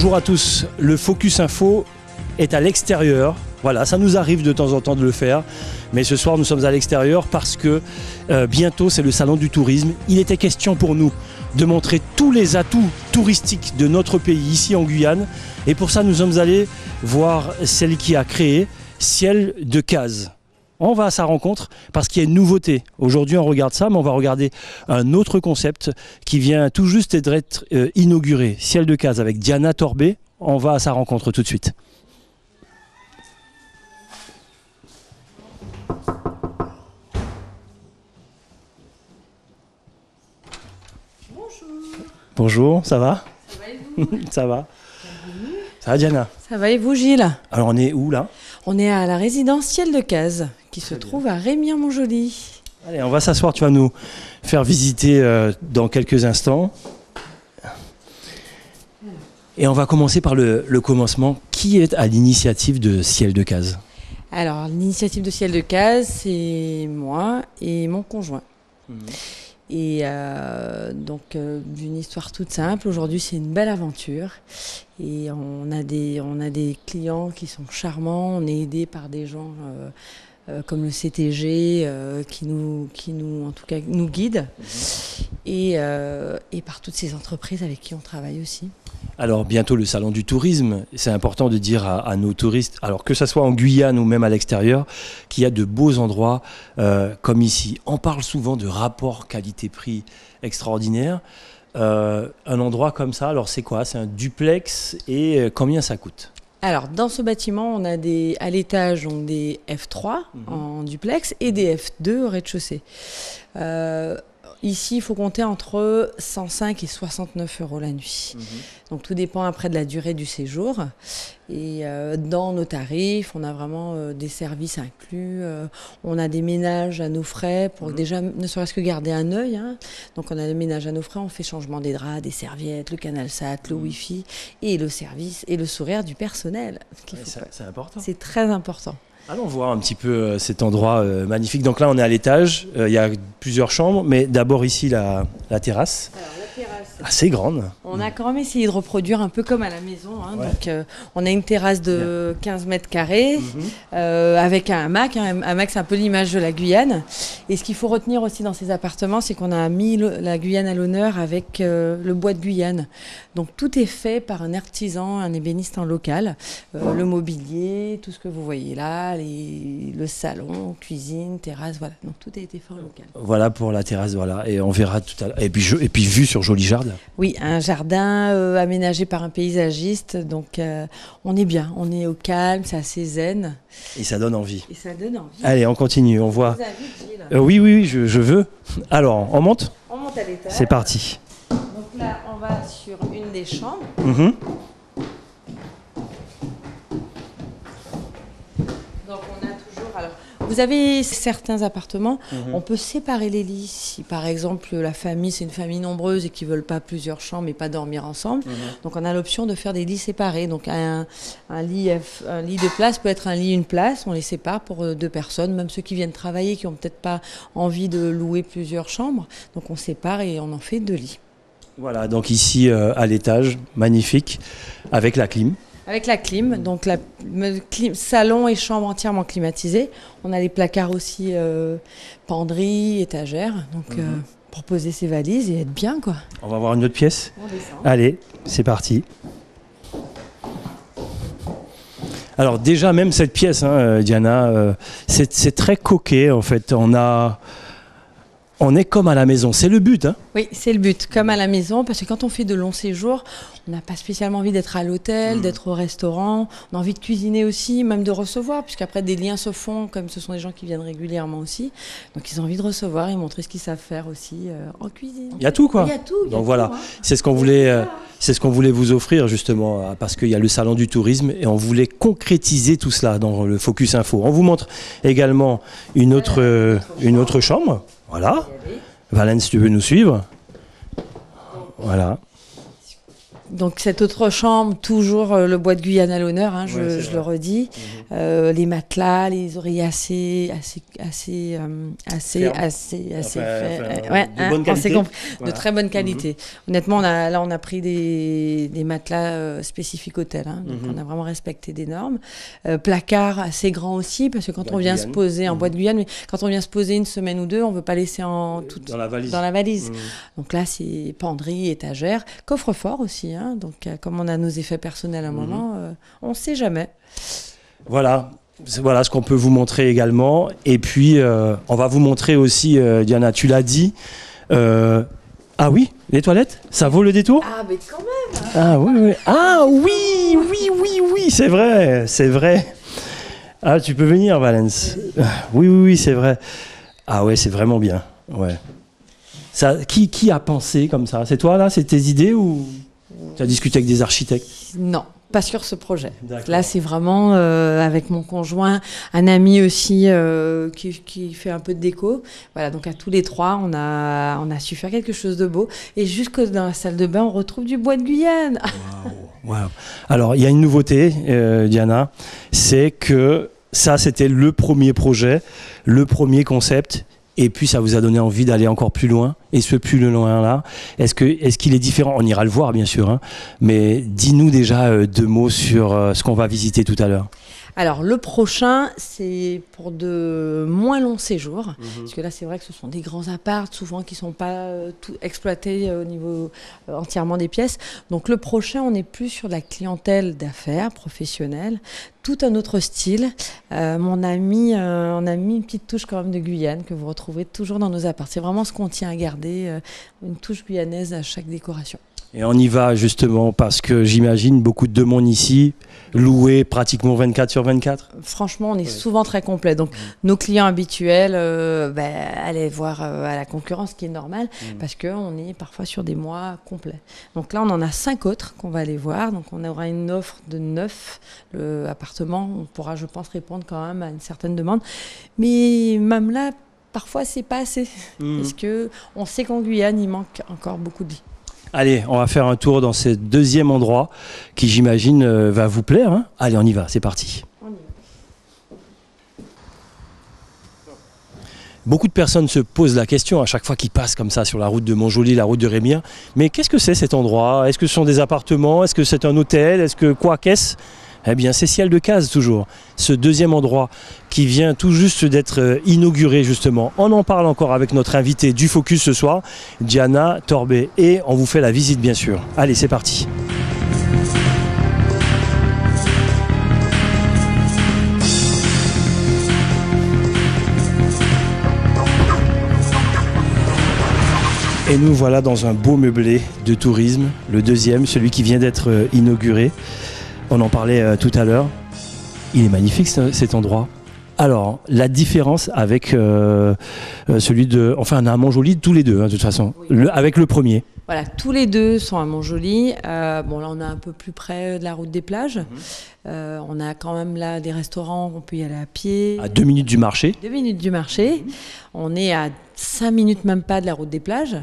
Bonjour à tous, le Focus Info est à l'extérieur. Voilà, ça nous arrive de temps en temps de le faire, mais ce soir nous sommes à l'extérieur parce que bientôt c'est le salon du tourisme. Il était question pour nous de montrer tous les atouts touristiques de notre pays ici en Guyane, et pour ça nous sommes allés voir celle qui a créé Ciel de Case. On va à sa rencontre parce qu'il y a une nouveauté. Aujourd'hui on regarde ça, mais on va regarder un autre concept qui vient tout juste d'être inauguré. Ciel de Case avec Diana Torbet. On va à sa rencontre tout de suite. Bonjour, ça va? Ça va et vous? Ça va. Ça va Diana? Ça va et vous Gilles? Alors on est où là? On est à la résidence Ciel de Case qui se trouve à Rémiens-Montjoly. Allez, on va s'asseoir, tu vas nous faire visiter dans quelques instants. Et on va commencer par le commencement. Qui est à l'initiative de Ciel de Case? Alors l'initiative de Ciel de Case, c'est moi et mon conjoint. Et donc d'une histoire toute simple, aujourd'hui c'est une belle aventure et on a des clients qui sont charmants, on est aidé par des gens comme le CTG qui nous en tout cas nous guident et par toutes ces entreprises avec qui on travaille aussi. Alors bientôt le salon du tourisme, c'est important de dire à nos touristes, alors que ce soit en Guyane ou même à l'extérieur, qu'il y a de beaux endroits comme ici. On parle souvent de rapport qualité-prix extraordinaire. Un endroit comme ça, alors c'est quoi? C'est un duplex et combien ça coûte? Alors dans ce bâtiment, on a à l'étage donc des F3 en duplex et des F2 au rez-de-chaussée. Ici, il faut compter entre 105 et 69 € la nuit. Donc tout dépend après de la durée du séjour. Et dans nos tarifs, on a vraiment des services inclus. On a des ménages à nos frais pour déjà, ne serait-ce que garder un œil. Donc on a des ménages à nos frais, on fait changement des draps, des serviettes, le canal SAT, le Wi-Fi et le service et le sourire du personnel. C'est important. C'est très important. Allons voir un petit peu cet endroit magnifique. Donc là, on est à l'étage. Il y a plusieurs chambres, mais d'abord ici, la terrasse. Alors, la terrasse, assez grande. On a quand même essayé de reproduire un peu comme à la maison. Donc, on a une terrasse de 15 mètres carrés avec un hamac. Un hamac, c'est un peu l'image de la Guyane. Et ce qu'il faut retenir aussi dans ces appartements, c'est qu'on a mis la Guyane à l'honneur avec le bois de Guyane. Donc, tout est fait par un artisan, un ébéniste en local. Le mobilier, tout ce que vous voyez là, le salon, cuisine, terrasse, voilà. Donc, tout a été fait en local. Voilà pour la terrasse, voilà. Et on verra tout à l'heure. Et puis vue sur joli jardin. Oui, un jardin aménagé par un paysagiste. Donc, on est bien. On est au calme, c'est assez zen. Et ça donne envie. Et ça donne envie. Allez, on continue. On voit. Je vous invite, Gilles. Oui, je veux. Alors, on monte? On monte à l'étage. C'est parti. Donc là, on va sur une des chambres. Donc on a toujours... Alors, vous avez certains appartements, on peut séparer les lits. Si par exemple la famille, c'est une famille nombreuse et qui ne veulent pas plusieurs chambres et pas dormir ensemble, donc on a l'option de faire des lits séparés. Donc un lit de place peut être un lit une place, on les sépare pour 2 personnes, même ceux qui viennent travailler, qui n'ont peut-être pas envie de louer plusieurs chambres. Donc on sépare et on en fait 2 lits. Voilà, donc ici à l'étage, magnifique, avec la clim. Avec la clim, donc salon et chambre entièrement climatisés. On a les placards aussi, penderies, étagères, donc pour poser ses valises et être bien, quoi. On va voir une autre pièce. On descend. Allez, c'est parti. Alors déjà, même cette pièce, Diana, c'est très coquet en fait. On est comme à la maison, c'est le but. Oui, c'est le but, comme à la maison, parce que quand on fait de longs séjours, on n'a pas spécialement envie d'être à l'hôtel, d'être au restaurant, on a envie de cuisiner aussi, même de recevoir, puisqu'après des liens se font, comme ce sont des gens qui viennent régulièrement aussi, donc ils ont envie de recevoir et montrer ce qu'ils savent faire aussi en cuisine. Il y a tout quoi. Il y a tout. Donc voilà, c'est ce qu'on voulait vous offrir justement, parce qu'il y a le salon du tourisme et on voulait concrétiser tout cela dans le Focus Info. On vous montre également une autre chambre. Voilà. Valène, si tu veux nous suivre. Voilà. Donc cette autre chambre, toujours le bois de Guyane à l'honneur, hein, je le redis. Les matelas, les oreillers assez de très bonne qualité. Honnêtement, on a pris des matelas spécifiques hôtel, hein, donc on a vraiment respecté des normes. Placard assez grand aussi, parce que quand on vient se poser en bois de Guyane, mais quand on vient se poser une semaine ou deux, on ne veut pas laisser dans la valise. Donc là, c'est penderie, étagère, coffre-fort aussi. Hein, donc comme on a nos effets personnels à un moment, on ne sait jamais. Voilà ce qu'on peut vous montrer également. Et puis, on va vous montrer aussi, Diana, tu l'as dit. Ah oui, les toilettes, ça vaut le détour? Ah, mais quand même. Ah oui. Ah oui, c'est vrai. Ah, tu peux venir, Valence. Oui, c'est vrai. Ah ouais, c'est vraiment bien. Ouais. Ça, qui a pensé comme ça? C'est toi, là? C'est tes idées ou tu as discuté avec des architectes? Non, pas sur ce projet. Là, c'est vraiment avec mon conjoint, un ami aussi qui fait un peu de déco. Voilà, donc à tous les trois, on a su faire quelque chose de beau. Et jusque dans la salle de bain, on retrouve du bois de Guyane. Wow. Alors, il y a une nouveauté, Diana, c'est que ça, c'était le premier projet, le premier concept. Et puis, ça vous a donné envie d'aller encore plus loin. Et ce plus loin-là, est-ce qu'il est différent? On ira le voir, bien sûr. Hein, mais dis-nous déjà 2 mots sur ce qu'on va visiter tout à l'heure. Alors, le prochain, c'est pour de moins longs séjours. Parce que là, c'est vrai que ce sont des grands apparts, souvent qui ne sont pas exploités au niveau entièrement des pièces. Donc, le prochain, on est plus sur de la clientèle d'affaires, professionnelle. Tout un autre style. On a mis une petite touche quand même de Guyane que vous retrouvez toujours dans nos apparts. C'est vraiment ce qu'on tient à garder, une touche guyanaise à chaque décoration. Et on y va justement parce que j'imagine beaucoup de monde ici, loué pratiquement 24/24. Franchement, on est souvent très complet. Donc, nos clients habituels, allez voir à la concurrence, ce qui est normal, parce qu'on est parfois sur des mois complets. Donc là, on en a 5 autres qu'on va aller voir. Donc, on aura une offre de 9 appartements. On pourra, je pense, répondre quand même à une certaine demande. Mais même là, parfois, c'est pas assez. Parce qu'on sait qu'en Guyane, il manque encore beaucoup de lits. Allez, on va faire un tour dans ce deuxième endroit qui, j'imagine, va vous plaire. Hein. Allez, on y va, c'est parti. Beaucoup de personnes se posent la question à chaque fois qu'ils passent comme ça sur la route de Montjoly, la route de Rémien. Mais qu'est-ce que c'est cet endroit? Est-ce que ce sont des appartements? Est-ce que c'est un hôtel? Qu'est-ce? Eh bien, c'est Ciel de Cazes, toujours. Ce deuxième endroit qui vient tout juste d'être inauguré, justement. On en parle encore avec notre invité du Focus ce soir, Diana Torbet. Et on vous fait la visite, bien sûr. Allez, c'est parti. Et nous voilà dans un beau meublé de tourisme, le deuxième, celui qui vient d'être inauguré. On en parlait tout à l'heure. Il est magnifique cet endroit. Alors, la différence avec celui de... Enfin, on a à Montjoly tous les deux, hein, de toute façon, avec le premier. Voilà, tous les deux sont à Montjoly. Bon, là, on est un peu plus près de la route des plages. On a quand même là des restaurants, on peut y aller à pied. À 2 minutes du marché. 2 minutes du marché. On est à 5 minutes même pas de la route des plages.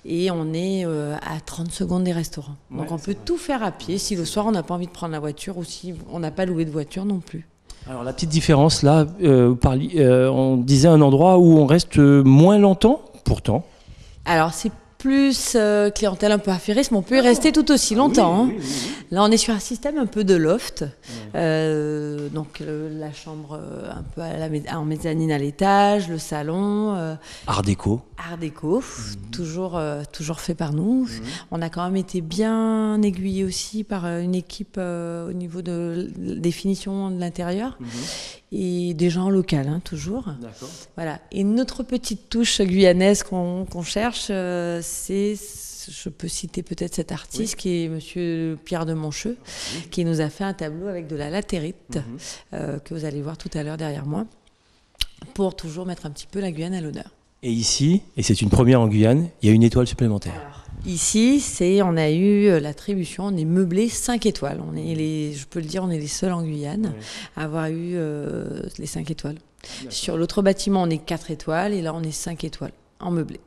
Et on est à 30 secondes des restaurants. Donc on peut tout faire à pied si le soir on n'a pas envie de prendre la voiture ou si on n'a pas loué de voiture non plus. Alors la petite différence là, on disait un endroit où on reste moins longtemps, pourtant. Alors c'est plus clientèle un peu affairiste, mais on peut y rester tout aussi longtemps. Oui. Là, on est sur un système un peu de loft. Donc, la chambre un peu en mezzanine à l'étage, le salon. Art déco. Art déco, toujours fait par nous. On a quand même été bien aiguillés aussi par une équipe au niveau de définition de l'intérieur. Et des gens locaux, hein, toujours. D'accord. Voilà. Et notre petite touche guyanaise qu'on cherche, je peux citer peut-être cet artiste qui est Monsieur Pierre de Moncheux, qui nous a fait un tableau avec de la latérite, que vous allez voir tout à l'heure derrière moi, pour toujours mettre un petit peu la Guyane à l'honneur. Et ici, et c'est une première en Guyane, il y a une étoile supplémentaire. Alors, ici, on a eu l'attribution, on est meublé 5 étoiles. Je peux le dire, on est les seuls en Guyane à avoir eu les 5 étoiles. D'accord. Sur l'autre bâtiment, on est 4 étoiles et là, on est 5 étoiles en meublé.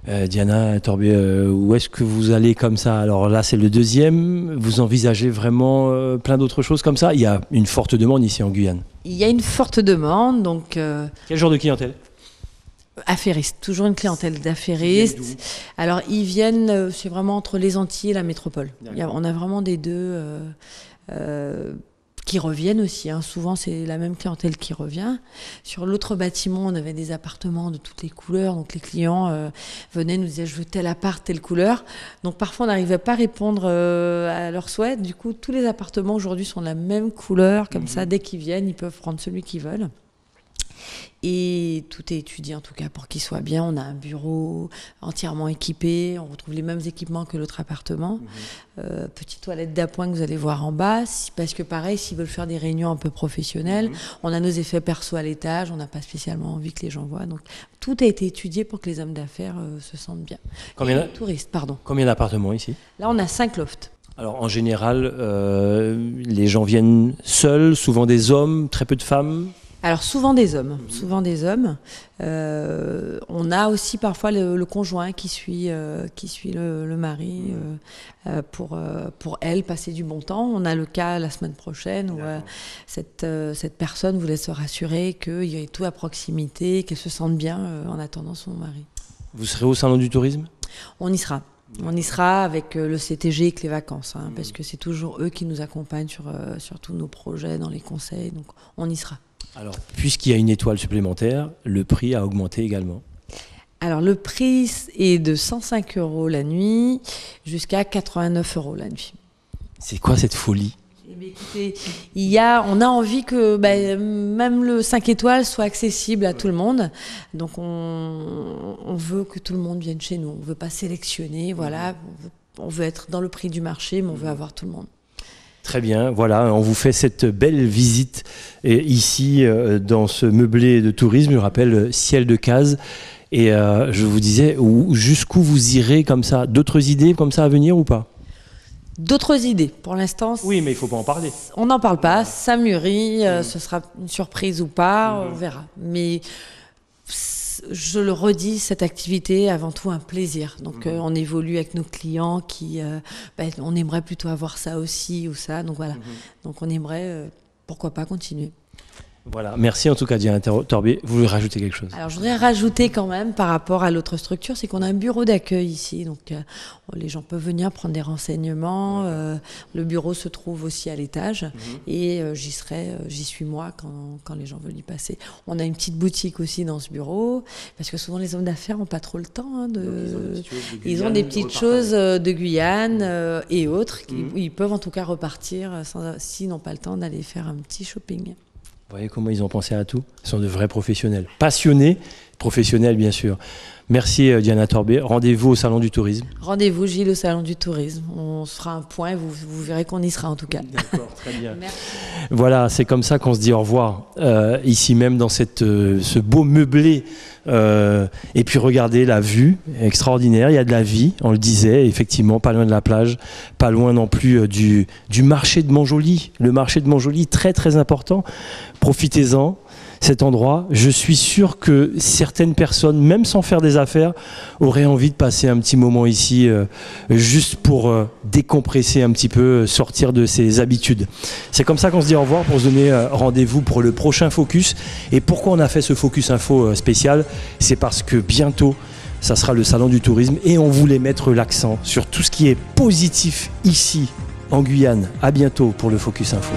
Diana Torbier, où est-ce que vous allez comme ça? Alors là, c'est le deuxième. Vous envisagez vraiment plein d'autres choses comme ça? Il y a une forte demande ici en Guyane. Il y a une forte demande, donc... Quel genre de clientèle? Affairistes, toujours une clientèle d'affairistes. Alors, ils viennent, c'est vraiment entre les Antilles et la métropole. On a vraiment des deux qui reviennent aussi. Hein. Souvent, c'est la même clientèle qui revient. Sur l'autre bâtiment, on avait des appartements de toutes les couleurs. Donc, les clients venaient, nous disaient « je veux tel appart, telle couleur ». Donc, parfois, on n'arrivait pas à répondre à leurs souhaits. Du coup, tous les appartements aujourd'hui sont de la même couleur. Comme ça, dès qu'ils viennent, ils peuvent prendre celui qu'ils veulent. Et tout est étudié en tout cas pour qu'il soit bien. On a un bureau entièrement équipé, on retrouve les mêmes équipements que l'autre appartement. Petite toilette d'appoint que vous allez voir en bas, parce que pareil, s'ils veulent faire des réunions un peu professionnelles, on a nos effets perso à l'étage, on n'a pas spécialement envie que les gens voient. Donc tout a été étudié pour que les hommes d'affaires se sentent bien. Combien touristes, pardon. Combien d'appartements ici? Là, on a 5 lofts. Alors en général, les gens viennent seuls, souvent des hommes, très peu de femmes? Alors souvent des hommes, on a aussi parfois le conjoint qui suit le mari pour elle passer du bon temps. On a le cas la semaine prochaine où cette personne voulait se rassurer qu'il y ait tout à proximité, qu'elle se sente bien en attendant son mari. Vous serez au salon du tourisme? On y sera. On y sera avec le CTG et les vacances, parce que c'est toujours eux qui nous accompagnent sur tous nos projets, dans les conseils, donc on y sera. Alors, puisqu'il y a une étoile supplémentaire, le prix a augmenté également. Alors, le prix est de 105 € la nuit jusqu'à 89 € la nuit. C'est quoi cette folie? Eh bien, écoutez, on a envie que même le 5 étoiles soit accessible à tout le monde. Donc, on veut que tout le monde vienne chez nous. On ne veut pas sélectionner, voilà. On veut être dans le prix du marché, mais on veut avoir tout le monde. Très bien, voilà, on vous fait cette belle visite ici dans ce meublé de tourisme, je rappelle Ciel de Cazes. Et je vous disais, jusqu'où vous irez comme ça? D'autres idées comme ça à venir ou pas? D'autres idées, pour l'instant. Oui, mais il ne faut pas en parler. On n'en parle pas, ça mûrit, ce sera une surprise ou pas, on verra. Mais je le redis, cette activité est avant tout un plaisir. Donc on évolue avec nos clients on aimerait plutôt avoir ça aussi ou ça. Donc voilà, donc on aimerait, pourquoi pas, continuer. Voilà, merci en tout cas Diana Torbier. Vous voulez rajouter quelque chose? Alors je voudrais rajouter quand même par rapport à l'autre structure, c'est qu'on a un bureau d'accueil ici, donc les gens peuvent venir prendre des renseignements. Le bureau se trouve aussi à l'étage et j'y suis moi quand les gens veulent y passer. On a une petite boutique aussi dans ce bureau parce que souvent les hommes d'affaires n'ont pas trop le temps. Ils ont des petites choses de Guyane et autres. Ils peuvent en tout cas repartir s'ils n'ont pas le temps d'aller faire un petit shopping. Vous voyez comment ils ont pensé à tout? Ils sont de vrais professionnels. Passionnés, professionnels bien sûr. Merci Diana Torbier. Rendez-vous au Salon du Tourisme. Rendez-vous Gilles au Salon du Tourisme. On se fera un point, vous verrez qu'on y sera en tout cas. D'accord, très bien. Merci. Voilà, c'est comme ça qu'on se dit au revoir. Ici même dans ce beau meublé. Et puis regardez la vue, extraordinaire, il y a de la vie, on le disait, effectivement, pas loin de la plage, pas loin non plus du marché de Montjoly. Le marché de Montjoly, très très important. Profitez-en, cet endroit. Je suis sûr que certaines personnes, même sans faire des affaires, auraient envie de passer un petit moment ici, juste pour décompresser un petit peu, sortir de ses habitudes. C'est comme ça qu'on se dit au revoir pour se donner rendez-vous pour le prochain Focus. Et pourquoi on a fait ce Focus Info spécial? C'est parce que bientôt, ça sera le Salon du Tourisme et on voulait mettre l'accent sur tout ce qui est positif ici, en Guyane. À bientôt pour le Focus Info.